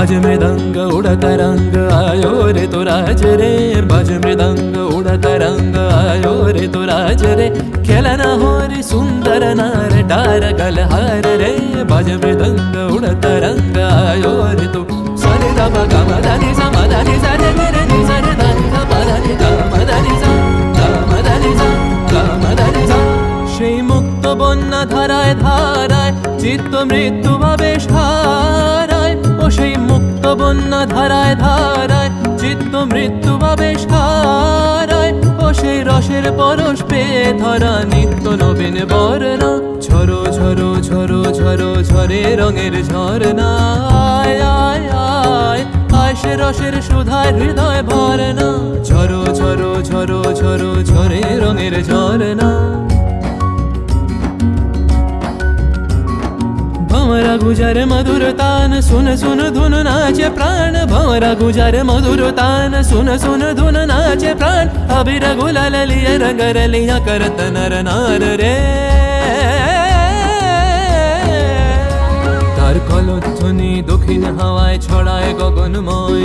बाजे मृदंग उड़ता रंग आयो रे तो राज रे बाजे मृदंग उड़ता रंग आयो रे तो राज रे खेलना हो रे सुंदर नार डार गलहार रे बाजे मृदंग उड़ता रंग आयो रे तो सरे दा गा मा दा नि सा मा दा नि सा रे रे नि सा रे दा नि सा मा दा नि गा मा दा नि सा गा मा दा नि सा गा मा दा नि सा সেই মুক্ত বন্যা ধারায় ধারায় চিত্ত মৃত্যু ভাবে সারায় ও সেই মুক্ত বন্যা ধারায় ধারায় চিত্ত মৃত্যু ভাবে সারায় ও সেই রসের পরশ পেয়ে ধরা নিত্য নবীন বর্ণা ঝরো ঝরো ঝরো ঝরো ঝরে রঙের ঝরনা আয় আয় আয় আয় সে রসের সুধায় হৃদয় ভরনা ঝরো ঝরো ঝরো ঝরো ঝরে রঙের ঝরনা भंवरा गुजर मधुर तान सुन सुन धुन नाचे प्राण भंवरा गुजर मधुर तान सुन सुन धुन नाचे प्राण अबीर गुलाल लिया रंगर लिया करत नर नार रे तार कलध्वनि दक्षिण हावाय छड़ाय गगनमय।